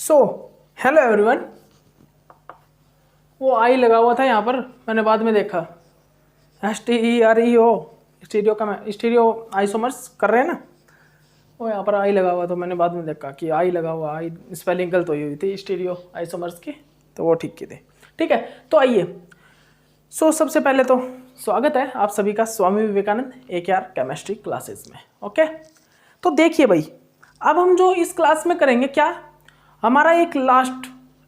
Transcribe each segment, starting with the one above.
So hello everyone. वो आई लगा हुआ था यहाँ पर, मैंने बाद में देखा STEREO स्टीरियो आइसोमर्स कर रहे हैं ना, वो यहाँ पर आई लगा हुआ, तो मैंने बाद में देखा कि आई लगा हुआ, आई स्पेलिंग गलत हुई थी स्टीरियो आइसोमर्स की, तो वो ठीक की थी। ठीक है, तो आइए। सबसे पहले तो स्वागत है आप सभी का Swami Vivekananda AKR chemistry classes में। ओके, तो देखिए भाई, अब हम जो इस क्लास में करेंगे, क्या हमारा एक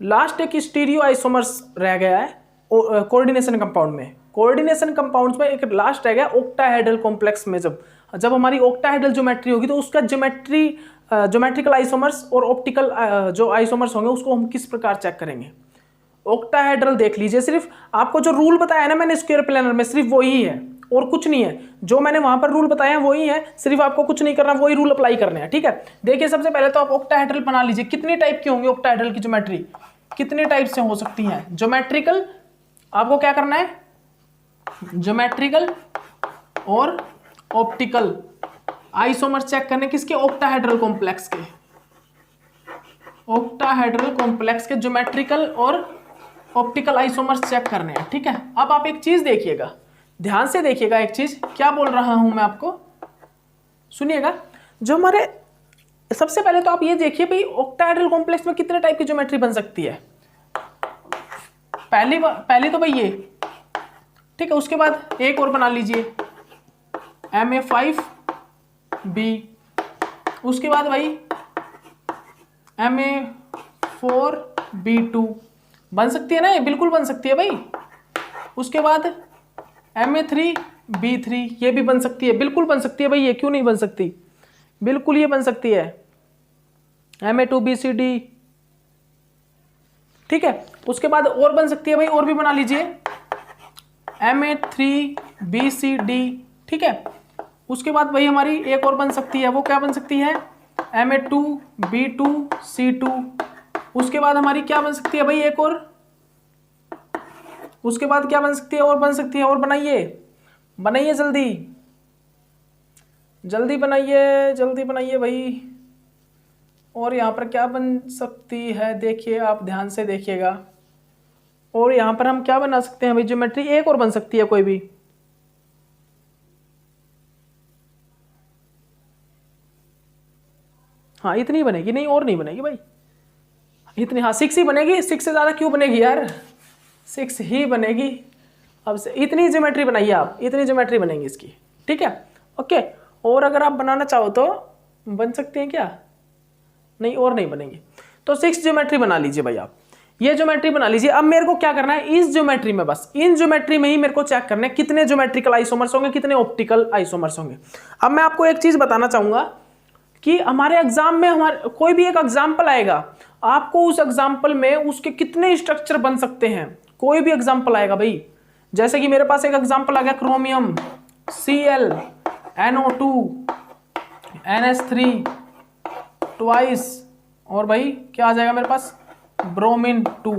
लास्ट एक स्टीरियो आइसोमर्स रह गया है कोऑर्डिनेशन कंपाउंड में। कोऑर्डिनेशन कंपाउंड्स में एक लास्ट रह गया ऑक्टाहेड्रल कॉम्प्लेक्स में। जब हमारी ऑक्टाहेड्रल ज्योमेट्री होगी तो उसका ज्योमेट्रिकल आइसोमर्स और ऑप्टिकल जो आइसोमर्स होंगे उसको हम किस प्रकार चेक करेंगे। ऑक्टाहेड्रल देख लीजिए, सिर्फ आपको जो रूल बताया ना मैंने स्क्वायर प्लेनर में, सिर्फ वही है और कुछ नहीं है। जो मैंने वहां पर रूल बताया वही है, सिर्फ आपको कुछ नहीं करना, वही रूल अप्लाई करने हैं। ठीक है, देखिए सबसे पहले तो आप ऑक्टाहेड्रल बना लीजिए। कितनी टाइप की होंगी ऑक्टाहेड्रल की ज्योमेट्री, कितने टाइप से हो सकती है ज्योमेट्रिकल। आपको क्या करना है, ज्योमेट्रिकल और ऑप्टिकल आइसोमर चेक करने किसके, ऑक्टाहेड्रल कॉम्प्लेक्स के, ऑक्टाहेड्रल कॉम्प्लेक्स के ज्योमेट्रिकल और ऑप्टिकल आइसोमर्स चेक करने हैं। ठीक है, अब आप एक चीज देखिएगा, ध्यान से देखिएगा, एक चीज क्या बोल रहा हूं मैं आपको, सुनिएगा। जो हमारे सबसे पहले तो आप ये देखिए भाई, ऑक्टाहेड्रल कॉम्प्लेक्स में कितने टाइप की ज्योमेट्री बन सकती है। पहली तो भाई ये, ठीक है, उसके बाद एक और बना लीजिए MA5B, उसके बाद भाई MA4B2 बन सकती है ना, ये बिल्कुल बन सकती है भाई। उसके बाद MA3B3 ये भी बन सकती है, बिल्कुल बन सकती है भाई, ये क्यों नहीं बन सकती, बिल्कुल ये बन सकती है। MA2BCD, ठीक है, उसके बाद और बन सकती है भाई, और भी बना लीजिए MA3BCD, ठीक है। उसके बाद भाई हमारी एक और बन सकती है, वो क्या बन सकती है, MA2B2C2। उसके बाद हमारी क्या बन सकती है भाई, एक और, उसके बाद क्या बन सकती है, और बन सकती है, और बनाइए जल्दी जल्दी बनाइए भाई। और यहाँ पर क्या बन सकती है, देखिए आप ध्यान से देखिएगा। और यहाँ पर हम क्या बना सकते हैं भाई, ज्योमेट्री एक और बन सकती है कोई भी, हाँ इतनी बनेगी, नहीं और नहीं बनेगी भाई, इतनी, हाँ 6 ही बनेगी, 6 से ज़्यादा क्यों बनेगी यार, 6 ही बनेगी। अब से इतनी ज्योमेट्री बनाइए आप, इतनी ज्योमेट्री बनेगी इसकी। ठीक है, ओके। और अगर आप बनाना चाहो तो बन सकते हैं क्या, नहीं और नहीं बनेंगी, तो 6 ज्योमेट्री बना लीजिए भाई आप, ये ज्योमेट्री बना लीजिए। अब मेरे को क्या करना है, इस ज्योमेट्री में, बस इन ज्योमेट्री में ही मेरे को चेक करना है कितने ज्योमेट्रिकल आइसोमर्स होंगे, कितने ऑप्टिकल आइसोमर्स होंगे। अब मैं आपको एक चीज बताना चाहूंगा कि हमारे एग्जाम में हमारे कोई भी एक एग्जाम्पल आएगा, आपको उस एग्जाम्पल में उसके कितने स्ट्रक्चर बन सकते हैं, कोई भी एग्जाम्पल आएगा भाई। जैसे कि मेरे पास एक एग्जाम्पल आ गया, chromium Cl NO2 NH3 twice, और भाई क्या आ जाएगा मेरे पास, ब्रोमीन 2।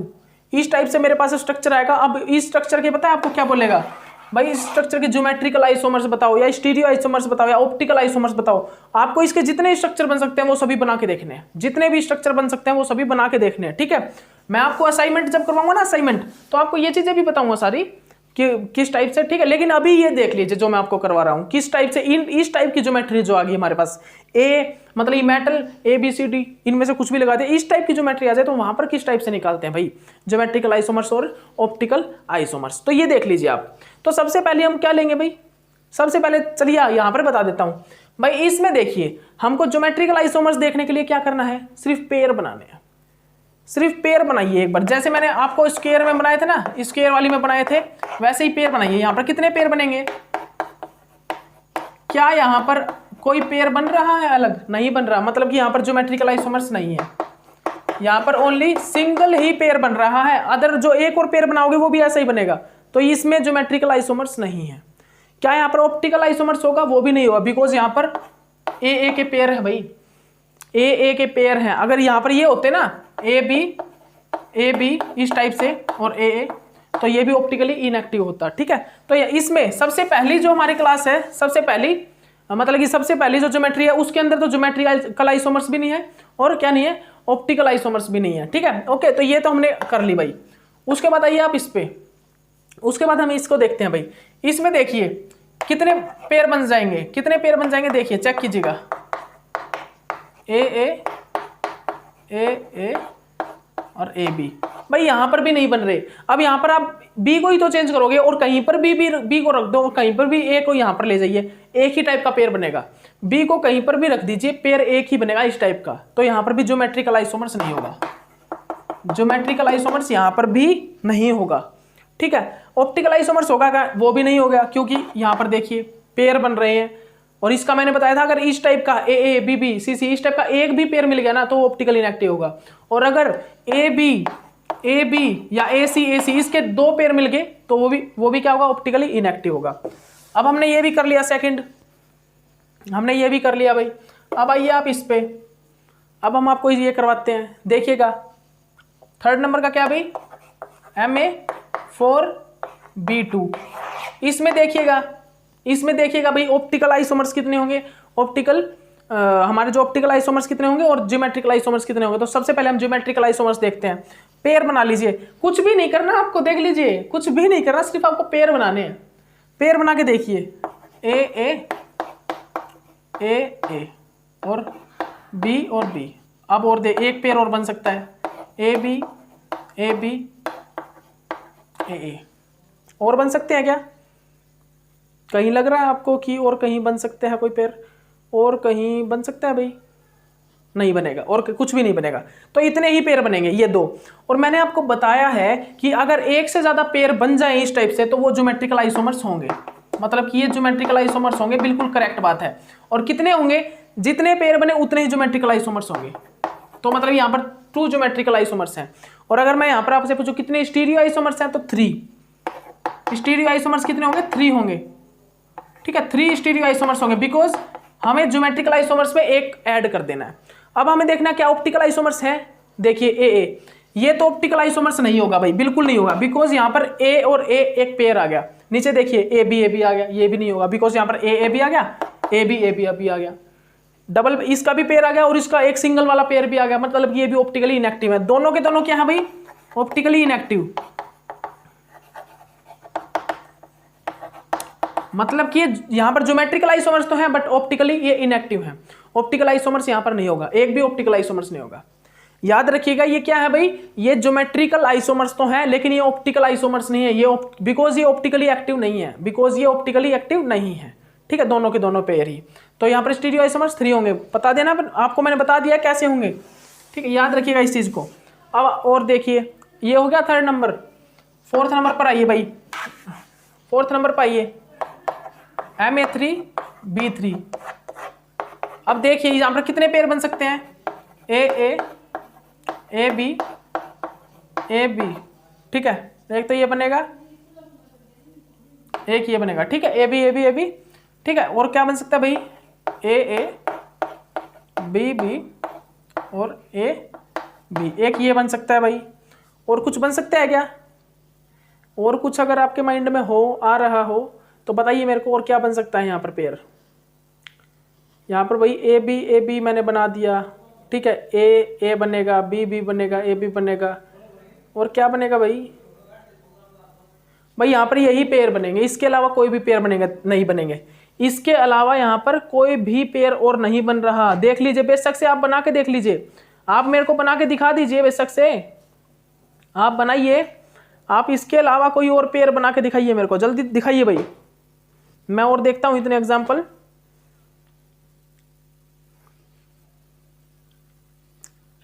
इस टाइप से मेरे पास स्ट्रक्चर आएगा। अब इस स्ट्रक्चर के पता है आपको क्या बोलेगा भाई, इस स्ट्रक्चर के ज्योमेट्रिकल आइसोमर्स बताओ, या स्टीरियो आइसोमर्स बताओ, या ऑप्टिकल आइसोमर्स बताओ। आपको इसके जितने स्ट्रक्चर बन सकते हैं वो सभी बना के देखने हैं, जितने भी स्ट्रक्चर बन सकते हैं वो सभी बना के देखने हैं। ठीक है, मैं आपको असाइनमेंट जब करवाऊंगा ना, असाइनमेंट, तो आपको ये चीजें भी बताऊंगा सारी कि किस टाइप से। ठीक है, लेकिन अभी ये देख लीजिए जो मैं आपको करवा रहा हूं, किस टाइप से इस टाइप की ज्योमेट्री जो आ गई हमारे पास, मतलब ये मेटल ABCD इनमें से कुछ भी लगा दे, इस टाइप की ज्योमेट्री आ जाए तो वहां पर किस टाइप से निकालते हैं भाई, ज्योमेट्रिकल आइसोमर्स और ऑप्टिकल आइसोमर्स। तो ये देख लीजिए आप। तो सबसे पहले हम क्या लेंगे भाई, सबसे पहले चलिए यहां पर बता देता हूं भाई। इसमें देखिए हमको ज्योमेट्रिकल आइसोमर्स देखने के लिए क्या करना है, सिर्फ पेयर बनाने हैं, सिर्फ पेयर बनाइए एक बार। जैसे मैंने आपको स्क्वायर में बनाए थे ना, स्क्वायर वाली में बनाए थे, वैसे ही पेयर बनाइए। यहां पर कितने पेयर बनेंगे, क्या यहां पर कोई पेयर बन रहा है, अलग नहीं बन रहा, मतलब कि यहां पर ज्योमेट्रिकल आइसोमर्स नहीं है, यहां पर ओनली सिंगल ही पेयर बन रहा है। अदर जो एक और पेयर बनाओगे वो भी ऐसा ही बनेगा, तो इसमें ज्योमेट्रिकल आइसोमर्स नहीं है। क्या यहां पर ऑप्टिकल आइसोमर्स होगा, वो भी नहीं होगा, बिकॉज यहां पर AA के पेयर है भाई, AA के पेयर हैं। अगर यहां पर ये होते ना AB इस टाइप से और AA, तो ये भी ऑप्टिकली इनएक्टिव होता। ठीक है, तो इसमें सबसे पहली जो हमारी क्लास है, सबसे पहली जो ज्योमेट्री है उसके अंदर तो ज्योमेट्रिकल आइसोमर्स भी नहीं है, और क्या नहीं है, ऑप्टिकल आइसोमर्स भी नहीं है। ठीक है, ओके, तो ये तो हमने कर ली भाई। उसके बाद आइए आप इस पे, उसके बाद हम इसको देखते हैं भाई। इसमें देखिए कितने पेयर बन जाएंगे, कितने पेयर बन जाएंगे, देखिए चेक कीजिएगा, ए ए ए ए और ए बी। भाई यहां पर भी नहीं बन रहे। अब यहां पर आप बी को ही तो चेंज करोगे और कहीं पर बी को रख दो और कहीं पर भी ए को यहां पर ले जाइए, एक ही टाइप का पेयर बनेगा। बी को कहीं पर भी रख दीजिए, पेयर एक ही बनेगा इस टाइप का। तो यहां पर भी ज्योमेट्रिकल आइसोमर्स नहीं होगा, ज्योमेट्रिकल आइसोमर्स यहां पर भी नहीं होगा। ठीक है, ऑप्टिकल आइसोमर्स होगा क्या, वो भी नहीं होगा, क्योंकि यहां पर देखिए पेयर बन रहे हैं। और इसका मैंने बताया था, अगर इस टाइप का ए ए बी बी सी सी इस टाइप का एक भी पेयर मिल गया ना तो ऑप्टिकल इनएक्टिव होगा। और अगर ए बी या ए सी इसके दो पेयर मिल गए तो वो भी क्या होगा, ऑप्टिकली इनएक्टिव होगा। अब हमने ये भी कर लिया, सेकंड हमने ये भी कर लिया भाई। अब आइए आप इस पे, अब हम आपको ये करवाते हैं, देखिएगा थर्ड नंबर का क्या भाई, Ma4B2। इसमें देखिएगा भाई ऑप्टिकल आइसोमर्स कितने होंगे, हमारे जो ऑप्टिकल आइसोमर्स कितने होंगे और ज्योमेट्रिकल आइसोमर्स कितने होंगे। तो सबसे पहले हम ज्योमेट्रिकल आइसोमर्स देखते हैं। पेयर बना लीजिए, कुछ भी नहीं करना आपको, देख लीजिए कुछ भी नहीं करना, सिर्फ आपको पेयर बनाने हैं। पेयर बना के देखिए, ए और बी और बी। अब और एक पेयर और बन सकता है, ए बी ए और बन सकते हैं क्या, कहीं लग रहा है आपको कि और कहीं बन सकते हैं कोई पेयर, और कहीं बन सकता है भाई, नहीं बनेगा, और कुछ भी नहीं बनेगा। तो इतने ही पेयर बनेंगे, ये दो। और मैंने आपको बताया है कि अगर एक से ज्यादा पेयर बन जाए इस टाइप से तो वो ज्योमेट्रिकल आइसोमर्स होंगे, मतलब कि ये ज्योमेट्रिकल आइसोमर्स होंगे, बिल्कुल करेक्ट बात है। और कितने होंगे, जितने पेयर बने उतने ही ज्योमेट्रिकल आइसोमर्स होंगे। तो मतलब यहाँ पर 2 ज्योमेट्रिकल आइसोमर्स हैं। और अगर मैं यहाँ पर आपसे पूछूं कितने स्टीरियो आइसोमर्स हैं तो 3 स्टीरियो आइसोमर्स कितने होंगे, 3 होंगे। ठीक है, 3 स्टीरियो आइसोमर्स होंगे, बिकॉज हमें ज्योमेट्रिकल आइसोमर्स में एक ऐड कर देना है। अब हमें देखना क्या ऑप्टिकल आइसोमर्स है। देखिए ए ये तो ऑप्टिकल आइसोमर्स नहीं होगा भाई, बिल्कुल नहीं होगा, बिकॉज यहाँ पर ए और ए एक पेयर आ गया। नीचे देखिए ए बी आ गया, ये भी नहीं होगा, बिकॉज यहाँ पर ए बी आ गया, ए बी आ गया। डबल इसका भी पेयर आ गया और इसका एक सिंगल वाला पेयर भी आ गया, मतलब ये भी ऑप्टिकली इनएक्टिव है। दोनों के दोनों क्या है भाई, ऑप्टिकली इनएक्टिव। मतलब कि यहां पर ज्योमेट्रिकल आइसोमर्स तो हैं बट ऑप्टिकली ये इनएक्टिव हैं। ऑप्टिकल आइसोमर्स यहां पर नहीं होगा, एक भी ऑप्टिकल आइसोमर्स नहीं होगा। याद रखिएगा ये क्या है भाई, ये ज्योमेट्रिकल आइसोमर्स तो हैं लेकिन ये ऑप्टिकल आइसोमर्स नहीं है, ये बिकॉज ये ऑप्टिकली एक्टिव नहीं है, बिकॉज ये ऑप्टिकली एक्टिव नहीं है। ठीक है, दोनों के दोनों पेयर ही। तो यहाँ पर स्टीरियो आइसोमर्स 3 होंगे, बता देना, आपको मैंने बता दिया कैसे होंगे। ठीक है, याद रखिएगा इस चीज को। अब और देखिए ये हो गया थर्ड नंबर। फोर्थ नंबर पर आइए भाई, फोर्थ नंबर पर आइए, Ma3B3। अब देखिए यहाँ पर कितने पेयर बन सकते हैं, ए बी ठीक है, एक तो ये बनेगा, एक ये बनेगा। ठीक है, ए बी ठीक है, और क्या बन सकता है भाई, ए बी और ए बी, एक ये बन सकता है भाई। और कुछ बन सकता है क्या, और कुछ अगर आपके माइंड में हो, आ रहा हो तो बताइए मेरे को, और क्या बन सकता है यहाँ पर पेयर। यहाँ पर भाई ए बी मैंने बना दिया। ठीक है, ए बनेगा, बी बनेगा, ए बी बनेगा, और क्या बनेगा भाई यहाँ पर यही पेयर बनेंगे, इसके अलावा कोई भी पेयर बनेगा नहीं बनेंगे। इसके अलावा यहाँ पर कोई भी पेयर और नहीं बन रहा। देख लीजिए, बेशक से आप बना के देख लीजिए, आप मेरे को बना के दिखा दीजिए, बेशक से आप बनाइए, आप इसके अलावा कोई और पेयर बना के दिखाइए मेरे को, जल्दी दिखाइए भाई, मैं और देखता हूं इतने एग्जाम्पल।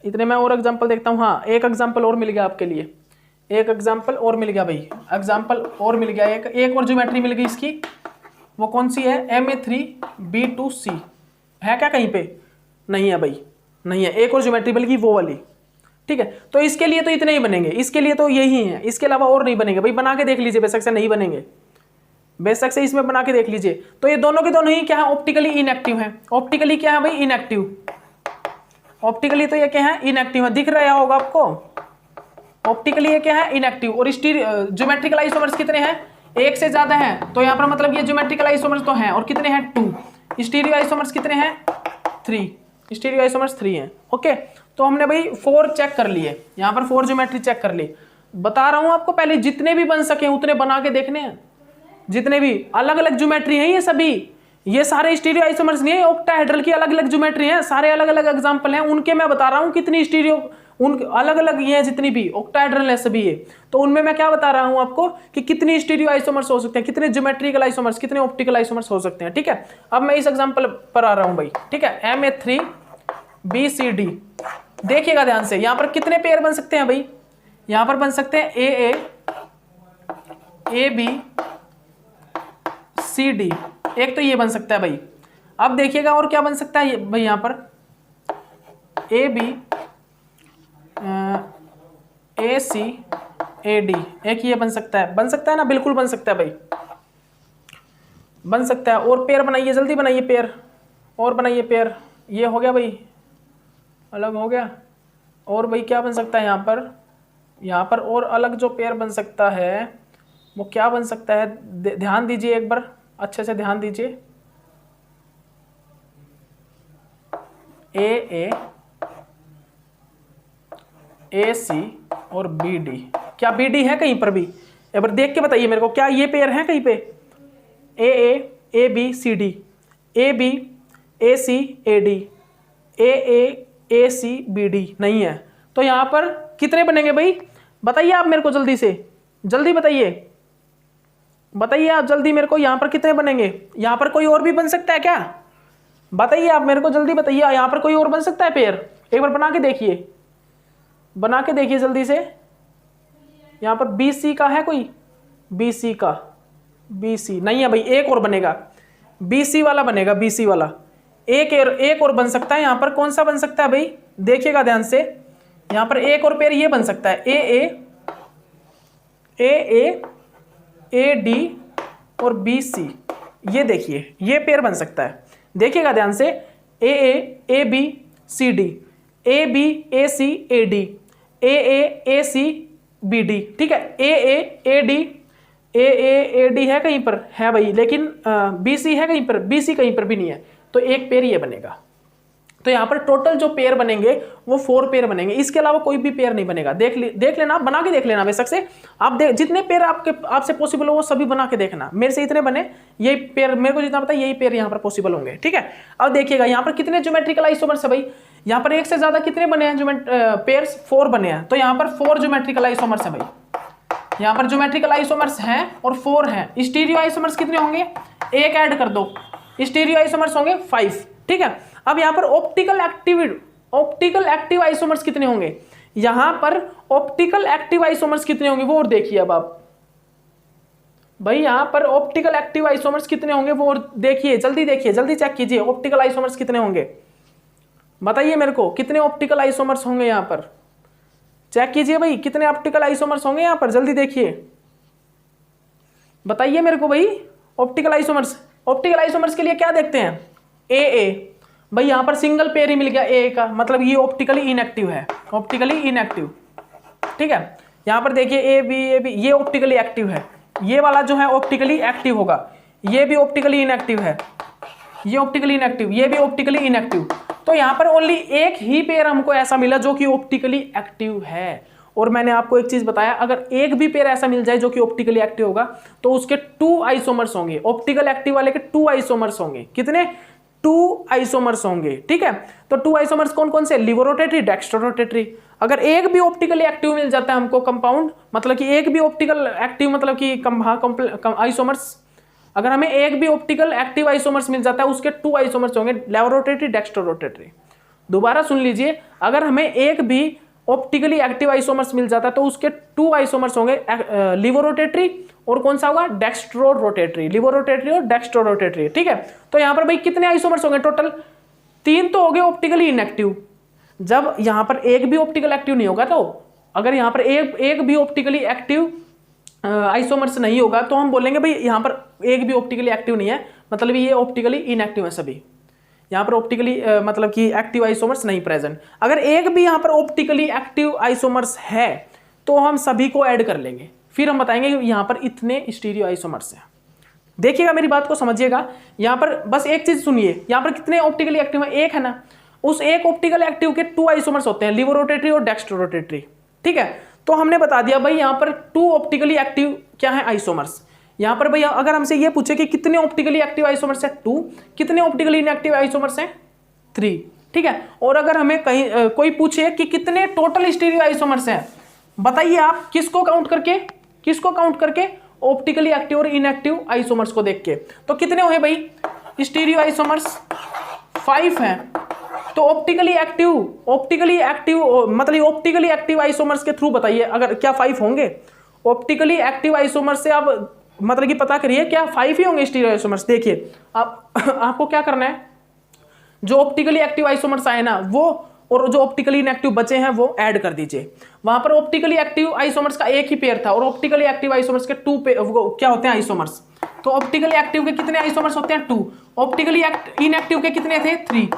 इतने मैं और एग्जाम्पल देखता हूं। हाँ, एक एग्जाम्पल और मिल गया आपके लिए, एक एग्जाम्पल और मिल गया भाई, एग्जाम्पल और मिल गया, एक और ज्योमेट्री मिल गई इसकी। वो कौन सी है, Ma3B2C है क्या कहीं पे, नहीं है भाई, नहीं है, एक और ज्योमेट्री मिल गई वो वाली। ठीक है, तो इसके लिए तो इतने ही बनेंगे, इसके लिए तो यही है, इसके अलावा और नहीं बनेंगे भाई। बना के देख लीजिए, बेशक से नहीं बनेंगे, बेशक से इसमें बना के देख लीजिए। तो ये दोनों के दोनों ही क्या है, ऑप्टिकली इनएक्टिव है। ऑप्टिकली क्या है भाई, इनएक्टिव। ऑप्टिकली तो ये क्या है, इनएक्टिव है, दिख रहा होगा आपको। ऑप्टिकली ये क्या है, इनएक्टिव। और ज्योमेट्रिकल आइसोमर्स कितने हैं, एक से ज्यादा हैं, तो यहाँ पर मतलब ये ज्योमेट्रिकल आइसोमर्स तो हैं, और कितने हैं, 2। स्टीरियो आइसोमर्स कितने हैं, 3। स्टीरियो आइसोमर्स 3 हैं। ओके, तो हमने भाई 4 चेक कर लिए, यहाँ पर 4 ज्योमेट्री चेक कर ली। बता रहा हूँ आपको, पहले जितने भी बन सके उतने बना के देखने हैं। जितने भी अलग अलग ज्योमेट्री हैं ये सभी, ये सारे स्टीरियो आइसोमर्स नहीं है, ऑक्टाहेड्रल की अलग अलग ज्योमेट्री हैं, सारे अलग अलग एग्जाम्पल हैं उनके। मैं बता रहा हूँ कितनी स्टीरियो, उन अलग अलग ये है, जितनी भी ऑक्टाहेड्रल है सभी ये। तो उनमें मैं क्या बता रहा हूँ आपको कि कितनी स्टीरियो आइसोमर्स हो सकते हैं, कितने ज्योमेट्रिकल आइसोमर्स, कितने ऑप्टिकल आइसोमर्स हो सकते हैं। ठीक है, अब मैं इस एग्जाम्पल पर आ रहा हूँ भाई। ठीक है, Ma3BCD, देखिएगा ध्यान से, यहाँ पर कितने पेयर बन सकते हैं भाई, यहाँ पर बन सकते हैं AA, AB, CD, एक तो ये बन सकता है भाई। अब देखिएगा और क्या बन सकता है भाई, यहाँ पर AB, AC, AD, एक ये बन सकता है ना, बिल्कुल बन सकता है भाई, बन सकता है। और पेयर बनाइए, जल्दी बनाइए पेयर, और बनाइए पेयर। ये हो गया भाई, अलग हो गया। और भाई क्या बन सकता है यहाँ पर और अलग जो पेयर बन सकता है वो क्या बन सकता है, ध्यान दीजिए एक बार, अच्छे से ध्यान दीजिए। AA, AC और BD, क्या BD है कहीं पर भी? एक बार देख के बताइए मेरे को, क्या ये पेयर है कहीं पे? AA, AB, CD, AB, AC, AD, AA, AC, BD नहीं है। तो यहाँ पर कितने बनेंगे भाई, बताइए आप मेरे को जल्दी से, जल्दी बताइए आप जल्दी मेरे को, यहाँ पर कितने बनेंगे? यहाँ पर कोई और भी बन सकता है क्या? बताइए आप मेरे को, जल्दी बताइए, यहाँ पर कोई और बन सकता है पेयर? एक बार बना के देखिए जल्दी से। यहाँ पर BC का है कोई? BC का, BC नहीं है भाई, एक और बनेगा, BC वाला बनेगा, BC वाला एक और बन सकता है। यहाँ पर कौन सा बन सकता है भाई, देखिएगा ध्यान से, यहाँ पर एक और पेयर ये बन सकता है, AA, AD और BC, ये देखिए ये पेयर बन सकता है। देखिएगा ध्यान से, AA, AB, CD, AB, AC, AD, AA, AC, BD। ठीक है, AA, AD है कहीं पर? है भाई, लेकिन BC है कहीं पर? BC कहीं पर भी नहीं है, तो एक पेयर ये बनेगा। तो यहाँ पर टोटल जो पेयर बनेंगे वो 4 पेयर बनेंगे, इसके अलावा कोई भी पेयर नहीं बनेगा। देख लेना, बना के देख लेना बेशक से आप, जितने पेयर आपसे पॉसिबल हो वो सभी बना के देखना। मेरे से इतने बने, यही पेयर मेरे को जितना पता है, यही पेयर यहाँ पर पॉसिबल होंगे। ठीक है, अब देखिएगा यहाँ पर कितने ज्योमेट्रिकल आइसोमर्स है भाई, यहाँ पर एक से ज्यादा कितने बने हैं पेयर्स? 4 बने हैं। तो यहाँ पर 4 ज्योमेट्रिकल आइसोमर्स है भाई, यहाँ पर ज्योमेट्रिकल आइसोमर्स हैं और 4 हैं। स्टीरियो आइसोमर्स कितने होंगे? एक ऐड कर दो, स्टीरियो आइसोमर्स होंगे 5। ठीक है, अब यहाँ पर ऑप्टिकल एक्टिव आइसोमर्स कितने होंगे? यहाँ पर ऑप्टिकल एक्टिव आइसोमर्स कितने होंगे वो और देखिए। अब आप भाई यहाँ पर ऑप्टिकल एक्टिव आइसोमर्स कितने होंगे वो और देखिए, जल्दी चेक कीजिए, ऑप्टिकल आइसोमर्स कितने होंगे बताइए मेरे को, कितने ऑप्टिकल आइसोमर्स होंगे यहाँ पर? चेक कीजिए भाई, कितने ऑप्टिकल आइसोमर्स होंगे यहाँ पर, जल्दी देखिए, बताइए मेरे को भाई। ऑप्टिकल आइसोमर्स के लिए क्या देखते हैं? AA भाई, यहाँ पर सिंगल पेयर ही मिल गया AA का, मतलब ये ऑप्टिकली इनएक्टिव है, ठीक है। यहाँ पर देखिए AB ये ऑप्टिकली एक्टिव है, ये वाला जो है ऑप्टिकली एक्टिव होगा, ये भी ऑप्टिकली इनएक्टिव है, ये ऑप्टिकली इनएक्टिव, ये भी ऑप्टिकली इनएक्टिव। तो यहाँ पर ओनली एक ही पेयर हमको ऐसा मिला जो कि ऑप्टिकली एक्टिव है। और मैंने आपको एक चीज बताया, अगर एक भी पेयर ऐसा मिल जाए जो कि ऑप्टिकली एक्टिव होगा तो उसके 2 आइसोमर्स होंगे, ऑप्टिकल एक्टिव वाले के 2 आइसोमर्स होंगे। कितने? 2 आइसोमर्स होंगे। ठीक है, तो 2 आइसोमर्स कौन कौन से? लिवोरोटेटरी, डेक्स्ट्रोरोटेटरी। अगर एक भी ऑप्टिकली एक्टिव मिल जाता है हमको कंपाउंड, मतलब कि एक भी ऑप्टिकल एक्टिव, मतलब कि आइसोमर्स, अगर हमें एक भी ऑप्टिकल एक्टिव आइसोमर्स मिल जाता है उसके 2 आइसोमर्स होंगे, लेवोरोटेटरी, डेक्स्ट्रोरोटेटरी। दोबारा सुन लीजिए, अगर हमें एक भी ऑप्टिकली एक्टिव आइसोमर्स मिल जाता है तो उसके 2 आइसोमर्स होंगे, लिवोरोटेटरी और कौन सा होगा? डेक्स्ट्रोरोटेटरी, लिवोरोटेटरी और डेक्स्ट्रोरोटेटरी। ठीक है, तो यहां पर भाई कितने आइसोमर्स होंगे टोटल? 3 तो हो गए ऑप्टिकली इनएक्टिव। जब यहां पर एक भी ऑप्टिकल एक्टिव नहीं होगा, तो अगर यहां पर एक भी ऑप्टिकली एक्टिव आइसोमर्स नहीं होगा तो हम बोलेंगे भाई यहां पर एक भी ऑप्टिकली एक्टिव नहीं है, मतलब ये ऑप्टिकली इनएक्टिव है सभी, यहाँ पर ऑप्टिकली मतलब कि एक्टिव आइसोमर्स नहीं प्रेजेंट। अगर एक भी यहाँ पर ऑप्टिकली एक्टिव आइसोमर्स है तो हम सभी को ऐड कर लेंगे, फिर हम बताएंगे कि यहाँ पर इतने स्टीरियो आइसोमर्स हैं। देखिएगा मेरी बात को समझिएगा, यहाँ पर बस एक चीज सुनिए, यहाँ पर कितने ऑप्टिकली एक्टिव है? एक है ना। उस एक ऑप्टिकल एक्टिव के 2 आइसोमर्स होते हैं, लिवोरोटेटरी और डेक्स्ट्रोरोटेटरी। ठीक है, तो हमने बता दिया भाई यहाँ पर 2 ऑप्टिकली एक्टिव क्या है आइसोमर्स। यहाँ पर भैया अगर हमसे ये पूछे कि कितने ऑप्टिकली एक्टिव आइसोमर्स है 2, कितने ऑप्टिकली इनएक्टिव आइसोमर्स हैं 3। ठीक है, और अगर हमें कहीं कोई पूछे कि कितने टोटल स्टीरियो आइसोमर्स हैं, बताइए आप किसको काउंट करके, ऑप्टिकली एक्टिव और इनएक्टिव आइसोमर्स को देख के। तो कितने हुए भाई स्टीरियो आइसोमर्स 5 हैं। तो ऑप्टिकली एक्टिव आइसोमर्स के थ्रू बताइए अगर क्या 5 होंगे। ऑप्टिकली एक्टिव आइसोमर्स से आप मतलब कि पता करिए क्या 5 ही होंगे स्टीरियो आइसोमर्स। देखिए आप आपको क्या करना है, जो ऑप्टिकली एक्टिव आइसोमर्स आए ना वो, और जो ऑप्टिकली इनएक्टिव बचे हैं वो ऐड कर दीजिए। वहां पर ऑप्टिकली एक्टिव आइसोमर्स का एक ही पेयर था और ऑप्टिकली एक्टिव आइसोमर्स के 2 क्या होते हैं आइसोमर्स। तो ऑप्टिकली एक्टिव के कितने आइसोमर्स होते हैं 2, ऑप्टिकली इनएक्टिव के कितने थे 3।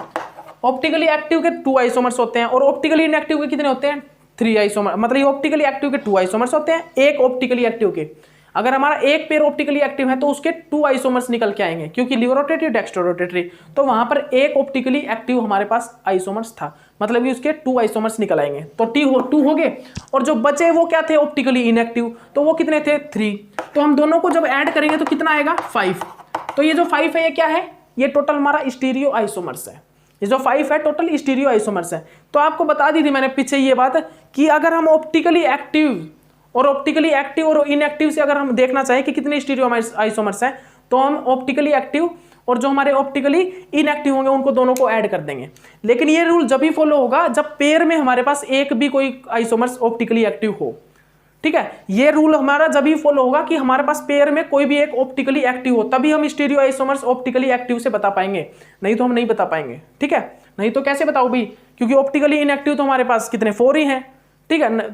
ऑप्टिकली एक्टिव के 2 आइसोमर्स होते हैं और ऑप्टिकली इनएक्टिव के कितने होते हैं 3 आइसोमर, मतलब ऑप्टिकली एक्टिव के 2 आइसोमर्स होते हैं, एक ऑप्टिकली एक्टिव के। अगर हमारा एक पेयर ऑप्टिकली एक्टिव है तो उसके 2 आइसोमर्स निकल के आएंगे, क्योंकि लिवोरोटेटरी डेक्स्ट्रोरोटेटरी, तो वहां पर एक ऑप्टिकली एक्टिव हमारे पास आइसोमर्स था, मतलब कि उसके 2 आइसोमर्स निकल आएंगे। तो 2 हो गए, और जो बचे वो क्या थे ऑप्टिकली इनएक्टिव, तो वो कितने थे 3। तो हम दोनों को जब ऐड करेंगे तो कितना आएगा 5। तो ये जो 5 है ये क्या है, ये टोटल हमारा स्टीरियो आइसोमर्स है। ये जो 5 है टोटल स्टीरियो आइसोमर्स है। तो आपको बता दी थी मैंने पीछे ये बात कि अगर हम ऑप्टिकली एक्टिव और इनएक्टिव से अगर हम देखना चाहें कि कितने स्टीरियो आइसोमर्स हैं, तो हम ऑप्टिकली एक्टिव और जो हमारे ऑप्टिकली इनएक्टिव होंगे उनको दोनों को ऐड कर देंगे। लेकिन ये रूल जब भी फॉलो होगा जब पेयर में हमारे पास एक भी कोई आइसोमर्स ऑप्टिकली एक्टिव हो। ठीक है, ये रूल हमारा जब भी फॉलो होगा कि हमारे पास पेयर में कोई भी एक ऑप्टिकली एक्टिव हो, तभी हम स्टीरियो आइसोमर्स ऑप्टिकली एक्टिव से बता पाएंगे, नहीं तो हम नहीं बता पाएंगे। ठीक है, नहीं तो कैसे बताओ भाई, क्योंकि ऑप्टिकली इनएक्टिव तो हमारे पास कितने 4 ही हैं। ठीक है,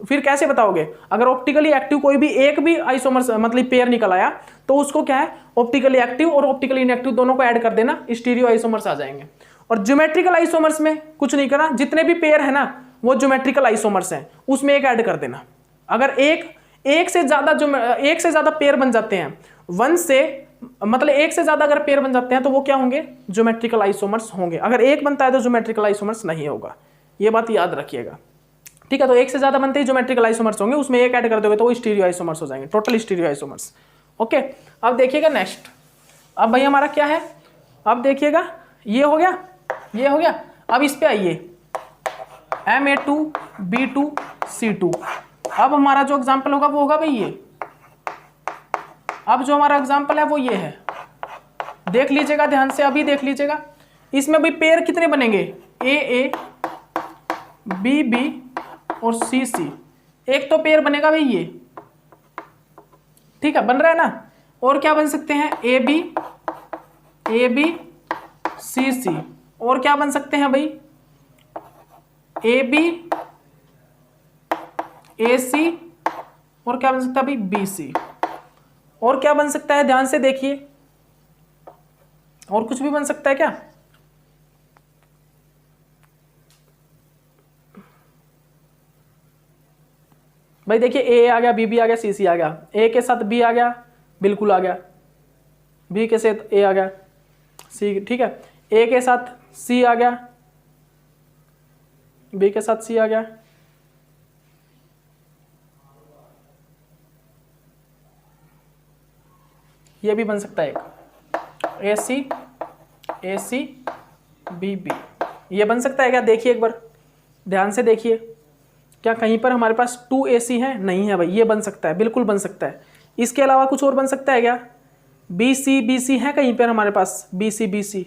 फिर कैसे बताओगे। अगर ऑप्टिकली एक्टिव कोई भी एक भी आइसोमर्स मतलब पेयर निकल आया तो उसको क्या है ऑप्टिकली एक्टिव और ऑप्टिकली इनएक्टिव दोनों को ऐड कर देना, स्टीरियो आइसोमर्स आ जाएंगे। और ज्योमेट्रिकल आइसोमर्स में कुछ नहीं करना, जितने भी पेयर है ना वो ज्योमेट्रिकल आइसोमर्स हैं, उसमें एक ऐड कर देना। अगर एक से ज्यादा पेयर बन जाते हैं, 1 से मतलब एक से ज्यादा अगर पेयर बन जाते हैं तो वो क्या होंगे ज्योमेट्रिकल आइसोमर्स होंगे। अगर एक बनता है तो ज्योमेट्रिकल आइसोमर्स नहीं होगा, ये बात याद रखिएगा। ठीक है, तो एक से ज्यादा बनते ही ज्योमेट्रिकल आइसोमर्स होंगे, उसमें एक ऐड कर दोगे तो वो स्टीरियो आइसोमर्स हो जाएंगे, टोटल स्टीरियो आइसोमर्स। ओके, अब देखिएगा नेक्स्ट। अब भाई हमारा क्या है, अब देखिएगा ये हो गया। अब इस पे आइए Ma2B2C2। अब हमारा जो एग्जाम्पल होगा वो होगा भाई ये। अब जो हमारा एग्जाम्पल है वो ये है, देख लीजिएगा ध्यान से, अभी देख लीजिएगा। इसमें भाई पेयर कितने बनेंगे AA BB और CC, एक तो पेयर बनेगा भाई ये। ठीक है, बन रहा है ना। और क्या बन सकते हैं AB CC, और क्या बन सकते हैं भाई AB AC, और क्या बन सकता है भाई BC, और क्या बन सकता है ध्यान से देखिए, और कुछ भी बन सकता है क्या। भाई देखिए A आ गया, BB आ गया, CC आ गया, A के साथ B आ गया, बिल्कुल आ गया, B के साथ A आ गया, C, ठीक है, A के साथ C आ गया, B के साथ C आ गया, ये भी बन सकता है एक AC BB, ये बन सकता है क्या। देखिए एक बार ध्यान से देखिए, क्या कहीं पर हमारे पास 2AC है, नहीं है भाई, ये बन सकता है, बिल्कुल बन सकता है। इसके अलावा कुछ और बन सकता है क्या, BC है कहीं पर हमारे पास, BC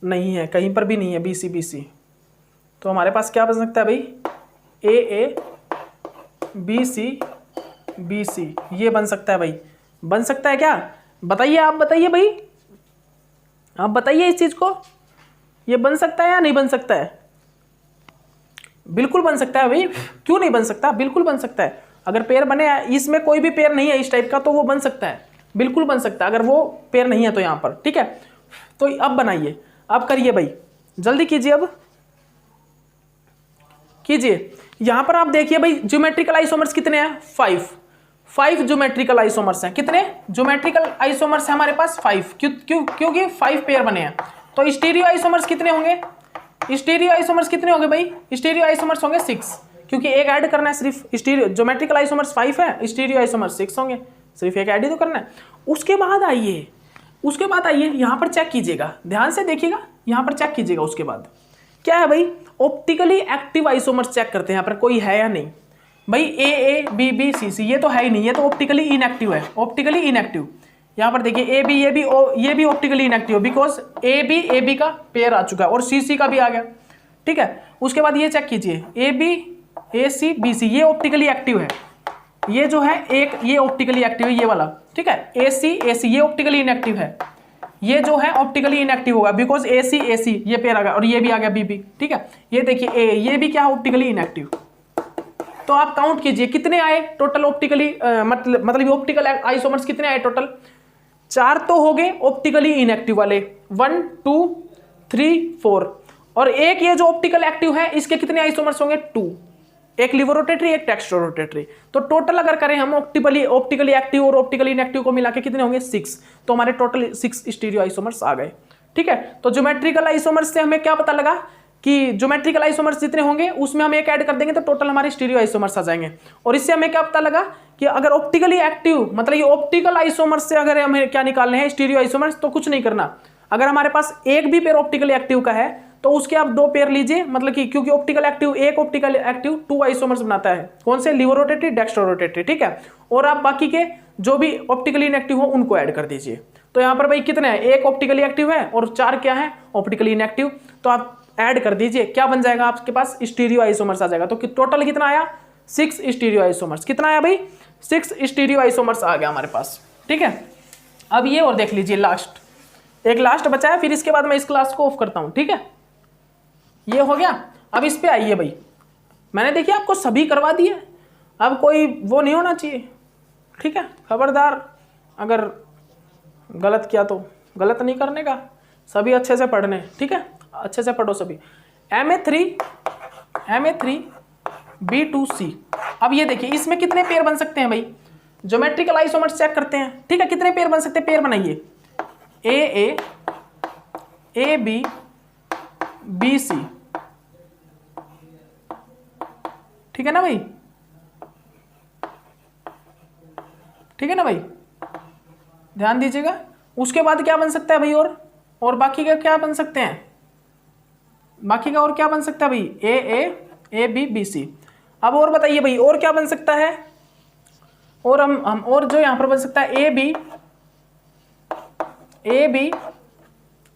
नहीं है, कहीं पर भी नहीं है BC। तो हमारे पास क्या बन सकता है भाई AA BC, ये बन सकता है भाई, बन सकता है क्या, बताइए आप, बताइए भाई, आप बताइए इस चीज को, ये बन सकता है या नहीं बन सकता है। बिल्कुल बन सकता है भाई, क्यों नहीं बन सकता, बिल्कुल बन सकता है। अगर पेयर बने, इसमें कोई भी पेयर नहीं है इस टाइप का तो वो बन सकता है, बिल्कुल बन सकता है, अगर वो पेयर नहीं है तो यहाँ पर। ठीक है, तो अब बनाइए, अब करिए भाई, जल्दी कीजिए, अब कीजिए। यहां पर आप देखिए भाई ज्योमेट्रिकल आइसोमर्स कितने हैं 5 ज्योमेट्रिकल आइसोमर्स हैं। कितने ज्योमेट्रिकल आइसोमर्स हैं हमारे पास 5, क्योंकि 5 पेयर बने हैं। तो स्टीरियो आइसोमर्स कितने होंगे, स्टीरियो आइसोमर्स कितने होंगे भाई? स्टीरियो आइसोमर्स होंगे 6, क्योंकि एक ऐड करना है सिर्फ। स्टीरियो ज्योमेट्रिकल आइसोमर्स 5 है, स्टीरियो आइसोमर्स 6 होंगे, सिर्फ एक ऐड ही तो करना है। उसके बाद आइए यहाँ पर चेक कीजिएगा, ध्यान से देखिएगा, यहाँ पर चेक कीजिएगा। उसके बाद क्या है भाई? ऑप्टिकली एक्टिव आइसोमर्स चेक करते हैं यहाँ पर, कोई है या नहीं भाई। ए बी बी सी सी, ये तो है ही नहीं, ये तो ऑप्टिकली इनएक्टिव है, ऑप्टिकली इनएक्टिव। यहाँ पर देखिए ए बी ये भी optically inactive, because A B का पेयर आ चुका है और सी सी का भी आ गया, ठीक है। उसके बाद ये चेक कीजिए ए B A C B C, ये ऑप्टिकली एक्टिव है, ये जो है एक ये ऑप्टिकली एक्टिव है, ये वाला, ठीक है। ए सी ये ऑप्टिकली इनएक्टिव है, ये जो है ऑप्टिकली इनएक्टिव होगा, बिकॉज ए सी ये पेयर आ गया और ये भी आ गया बी बी, ठीक है। ये देखिए ए, ये भी क्या है? Optically inactive. तो आप काउंट कीजिए कितने आए टोटल ऑप्टिकली, मतलब ऑप्टिकल आइसोमर्स कितने आए टोटल? 4 तो हो गए ऑप्टिकली इनएक्टिव वाले, 1 2 3 4, और एक ये जो ऑप्टिकल एक्टिव है, इसके कितने आइसोमर्स होंगे? 2, एक लिवर रोटेटरी, एक टेक्सचर रोटेटरी। तो टोटल अगर करें हम ऑप्टिकली एक्टिव और ऑप्टिकली इनएक्टिव को मिला के कितने होंगे? 6। तो हमारे टोटल 6 स्टीरियो आइसोमर्स आ गए, ठीक है। तो ज्योमेट्रिकल आइसोमर्स से हमें क्या पता लगा कि ज्योमेट्रिकल आइसोमर्स जितने होंगे उसमें हम एक ऐड कर देंगे तो टोटल हमारे स्टीरियो आइसोमर्स आ जाएंगे। और इससे हमें क्या पता लगा कि अगर ऑप्टिकली एक्टिव, मतलब ये ऑप्टिकल आइसोमर्स से अगर हमें क्या निकालने हैं? Stereo isomers. तो कुछ नहीं करना, अगर हमारे पास एक भी पेयर ऑप्टिकली एक्टिव का है तो उसके आप 2 पेयर लीजिए, मतलब कि क्योंकि ऑप्टिकल एक्टिव, एक ऑप्टिकल एक्टिव 2 आइसोमर्स बनाता है। कौन से? लिवर रोटेटरी, डेक्स्ट्रो रोटेटरी, ठीक है। और आप बाकी के जो भी ऑप्टिकली इनएक्टिव हो उनको ऐड कर दीजिए। तो यहाँ पर भाई कितने हैं? एक ऑप्टिकली एक्टिव है और 4 क्या है? Optically inactive. तो आप ऐड कर दीजिए, क्या बन जाएगा आपके पास? स्टीरियो आइसोमर्स आ जाएगा। तो टोटल कितना आया? 6 स्टीरियो आइसोमर्स। कितना आया भाई? 6 स्टीरियो आइसोमर्स आ गया हमारे पास, ठीक है। अब ये और देख लीजिए, एक लास्ट बचा है, फिर इसके बाद मैं इस क्लास को ऑफ करता हूं, ठीक है। ये हो गया। अब इस पे आइए भाई, मैंने देखिए आपको सभी करवा दिए, अब कोई वो नहीं होना चाहिए, ठीक है। खबरदार अगर गलत किया तो गलत नहीं करने का, सभी अच्छे से पढ़ने, ठीक है। अच्छे से पढ़ो सभी। MA3 B2C। अब ये देखिए इसमें कितने पेयर बन सकते हैं भाई? ज्योमेट्रिकल आइसोमर्स चेक करते हैं, ठीक है। कितने पेयर बन सकते हैं? पेयर बनाइए, AA AB BC, ठीक है ना भाई? ठीक है ना भाई, ध्यान दीजिएगा। उसके बाद क्या बन सकता है भाई? और बाकी का क्या बन सकते हैं? बाकी का और क्या बन सकता है भाई? AA AB BC। अब और बताइए भाई, और क्या बन सकता है? और हम और जो यहां पर बन सकता है AB,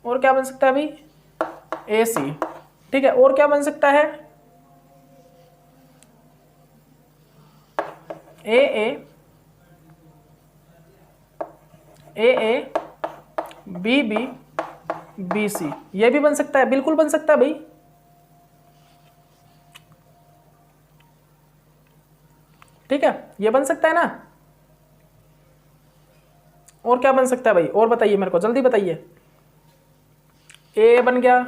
और क्या बन सकता है भाई? AC, ठीक है। और क्या बन सकता है? AA BB BC, ये भी बन सकता है, बिल्कुल बन सकता है भाई। ठीक है, ये बन सकता है ना। और क्या बन सकता है भाई? और बताइए मेरे को, जल्दी बताइए। ए बन गया,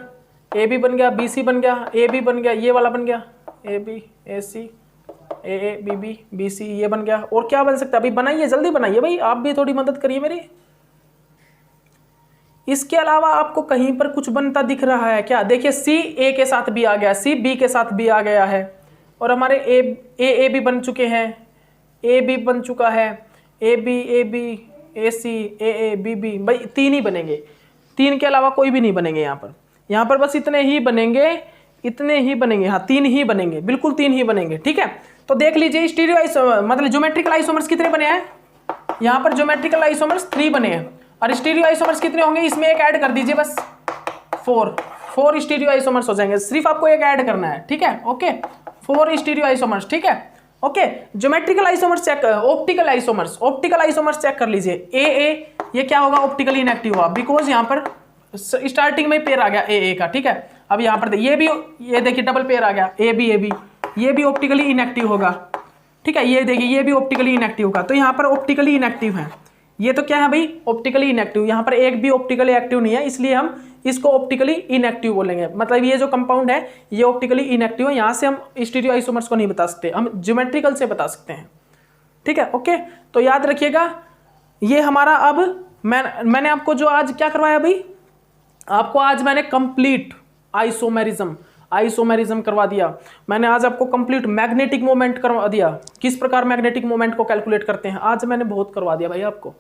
ए बी बन गया, बी सी बन गया, ए बी बन गया, ये वाला बन गया, A B A C, A B B B C, ये बन गया। और क्या बन सकता है भाई? बनाइए, जल्दी बनाइए भाई, आप भी थोड़ी मदद करिए मेरी। इसके अलावा आपको कहीं पर कुछ बनता दिख रहा है क्या? देखिए सी ए के साथ भी आ गया, सी बी के साथ भी आ गया है, और हमारे ए भी बन चुके हैं, ए बी बन चुका है, A B A C A B B. भाई 3 ही बनेंगे, 3 के अलावा कोई भी नहीं बनेंगे यहाँ पर बस इतने ही बनेंगे, इतने ही बनेंगे। हाँ 3 ही बनेंगे, बिल्कुल 3 ही बनेंगे। ठीक है, तो देख लीजिए स्टीरियो मतलब ज्योमेट्रिकल आइसोमर्स कितने बने हैं? यहाँ पर ज्योमेट्रिकल आइसोमर्स 3 बने हैं, और स्टीरियो आइसोमर्स कितने होंगे? इसमें एक ऐड कर दीजिए बस, 4 स्टीरियो आइसोमर्स हो जाएंगे। सिर्फ आपको एक ऐड करना है, ठीक है। ओके, 4 स्टीरियो आइसोमर्स, ठीक है। Okay, geometrical isomers check, optical isomers check कर लीजिए। ए ये क्या होगा? ऑप्टिकली इनएक्टिव हुआ, बिकॉज यहाँ पर स्टार्टिंग में पेयर आ गया ए का। ठीक है, अब यहाँ पर ये भी, ये देखिए डबल पेयर आ गया, ए बी ये भी ऑप्टिकली इनएक्टिव होगा। ठीक है, ये देखिए ये भी ऑप्टिकली इनएक्टिव होगा, तो यहाँ पर ऑप्टिकली इनएक्टिव है। ये तो क्या है भाई? Optically inactive. यहाँ पर एक भी ऑप्टिकली एक्टिव नहीं है, इसलिए हम इसको ऑप्टिकली इनएक्टिव बोलेंगे। मतलब ये जो कंपाउंड है ये ऑप्टिकली इनएक्टिव है। यहाँ से हम स्टीरियो आइसोमर्स को नहीं बता सकते, हम ज्योमेट्रिकल से बता सकते हैं। ठीक है, ओके, तो याद रखिएगा ये हमारा। अब मैंने आपको जो आज क्या करवाया भाई? आपको आज मैंने कंप्लीट आइसोमेरिज्म करवा दिया मैंने। आज आपको कंप्लीट मैग्नेटिक मोमेंट करवा दिया, किस प्रकार मैग्नेटिक मोमेंट को कैलकुलेट करते हैं, आज मैंने बहुत करवा दिया भाई आपको।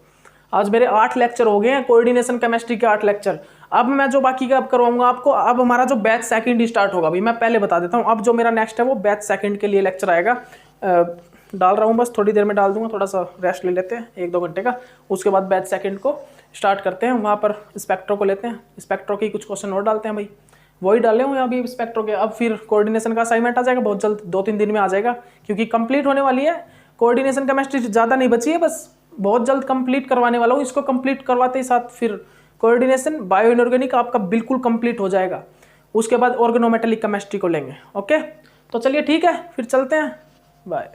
आज मेरे 8 लेक्चर हो गए हैं, कोऑर्डिनेशन केमिस्ट्री के 8 लेक्चर। अब मैं जो बाकी का अब करवाऊंगा आपको, अब हमारा जो बैच सेकंड स्टार्ट होगा भाई, मैं पहले बता देता हूँ। अब जो मेरा नेक्स्ट है वो बैच सेकंड के लिए लेक्चर आएगा। डाल रहा हूँ, बस थोड़ी देर में डाल दूंगा, थोड़ा सा रेस्ट ले लेते हैं 1-2 घंटे का, उसके बाद बैच सेकंड को स्टार्ट करते हैं। वहाँ पर स्पेक्ट्रो को लेते हैं, स्पेक्ट्रो की कुछ क्वेश्चन और डालते हैं भाई, वही डाले हुए अभी स्पेक्ट्रो के। अब फिर कोऑर्डिनेशन का असाइनमेंट आ जाएगा बहुत जल्द, 2-3 दिन में आ जाएगा, क्योंकि कंप्लीट होने वाली है कोऑर्डिनेशन केमिस्ट्री, ज़्यादा नहीं बची है, बस बहुत जल्द कंप्लीट करवाने वाला हूँ। इसको कंप्लीट करवाते ही साथ फिर कोऑर्डिनेशन बायो इनऑर्गेनिक आपका बिल्कुल कंप्लीट हो जाएगा। उसके बाद ऑर्गेनोमेटेलिक केमिस्ट्री को लेंगे। ओके, तो चलिए ठीक है, फिर चलते हैं, बाय।